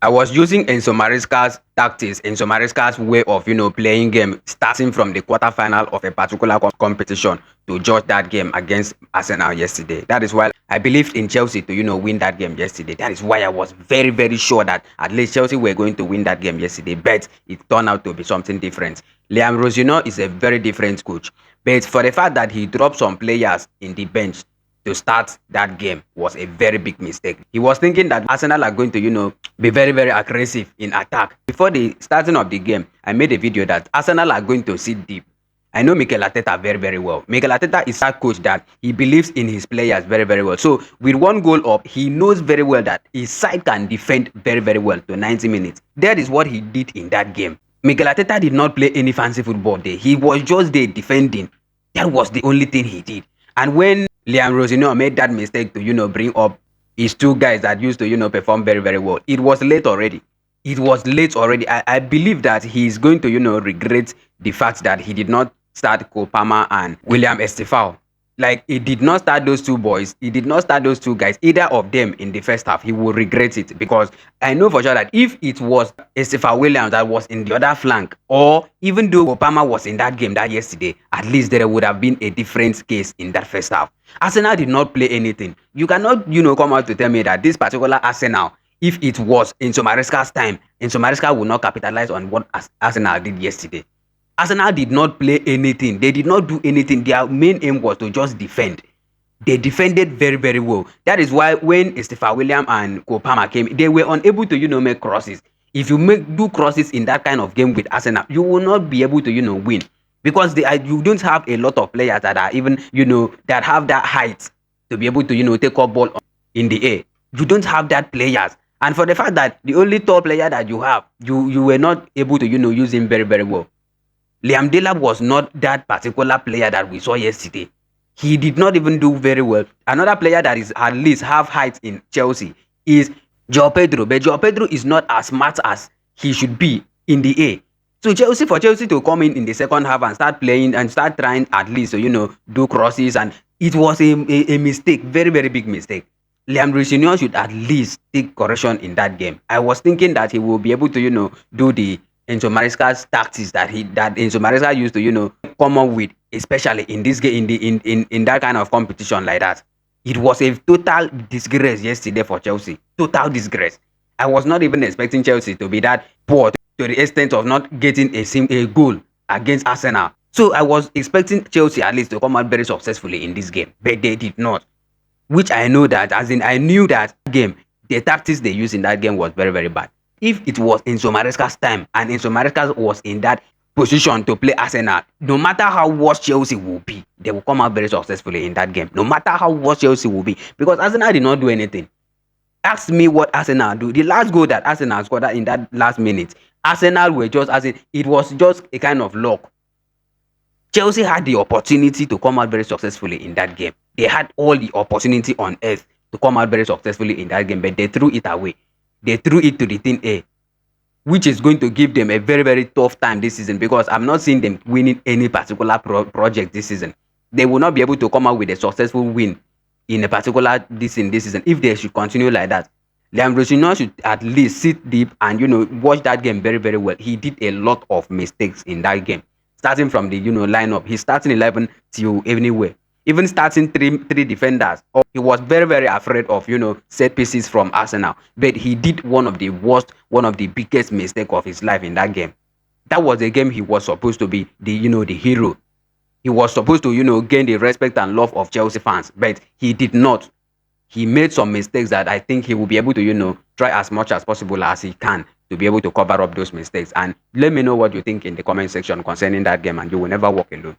I was using Enzo Maresca's tactics, Enzo Maresca's way of playing game, starting from the quarterfinal of a particular competition to judge that game against Arsenal yesterday. That is why I believed in Chelsea to win that game yesterday. That is why I was very very sure that at least Chelsea were going to win that game yesterday. But it turned out to be something different. Liam Rossino is a very different coach, but for the fact that he dropped some players in the bench to start that game was a very big mistake. He was thinking that Arsenal are going to, be very, very aggressive in attack. Before the starting of the game, I made a video that Arsenal are going to sit deep. I know Mikel Arteta very, very well. Mikel Arteta is a coach that he believes in his players very, very well. So with one goal up, he knows very well that his side can defend very, very well to 90 minutes. That is what he did in that game. Mikel Arteta did not play any fancy football there. He was just there defending. That was the only thing he did. And when Liam Rossino made that mistake to, bring up his two guys that used to, perform very, very well, it was late already. It was late already. I believe that he's going to, regret the fact that he did not start Kopama and William Estefao. Like, he did not start those two boys. He did not start those two guys, either of them in the first half. He will regret it because I know for sure that if it was Estefao Williams that was in the other flank, or even though Kopama was in that game that yesterday, at least there would have been a different case in that first half. Arsenal did not play anything. You cannot, come out to tell me that this particular Arsenal, if it was Enzo Maresca's time, Enzo Maresca would not capitalize on what Arsenal did yesterday. Arsenal did not play anything. They did not do anything. Their main aim was to just defend. They defended very, very well. That is why when Estefan William and Kopama came, they were unable to, make crosses. If you do crosses in that kind of game with Arsenal, you will not be able to, win. Because you don't have a lot of players that are even, that have that height to be able to, take up ball in the air. You don't have that players. And for the fact that the only tall player that you have, you were not able to, use him very, very well. Liam Delap was not that particular player that we saw yesterday. He did not even do very well. Another player that is at least half height in Chelsea is João Pedro. But João Pedro is not as smart as he should be in the air. So for Chelsea to come in the second half and start playing and start trying at least to, do crosses, and it was a mistake, very, very big mistake. Liam Rossino should at least take correction in that game. I was thinking that he will be able to, do the Enzo Maresca's tactics that Enzo Maresca used to, come up with, especially in this game, in that kind of competition like that. It was a total disgrace yesterday for Chelsea. Total disgrace. I was not even expecting Chelsea to be that poor to the extent of not getting a goal against Arsenal. So I was expecting Chelsea at least to come out very successfully in this game, but they did not. Which I know that, I knew that game, the tactics they used in that game was very, very bad. If it was Enzo Maresca's time and Enzo Maresca was in that position to play Arsenal, no matter how worse Chelsea will be, they will come out very successfully in that game. No matter how worse Chelsea will be, because Arsenal did not do anything. Ask me what Arsenal do. The last goal that Arsenal scored in that last minute, Arsenal were just it was just a kind of luck. Chelsea had the opportunity to come out very successfully in that game. They had all the opportunity on earth to come out very successfully in that game, but they threw it away. They threw it to the thin air, which is going to give them a very, very tough time this season, because I'm not seeing them winning any particular project this season. They will not be able to come out with a successful win in a particular this season if they should continue like that. Liam Rossino should at least sit deep and watch that game very, very well. He did a lot of mistakes in that game, starting from the lineup. He's starting 11 till anywhere. Even starting three defenders. He was very, very afraid of, set pieces from Arsenal. But he did one of the biggest mistakes of his life in that game. That was a game he was supposed to be the hero. He was supposed to, gain the respect and love of Chelsea fans. But he did not. He made some mistakes that I think he will be able to, try as much as possible as he can to be able to cover up those mistakes. And let me know what you think in the comment section concerning that game, and you will never walk alone.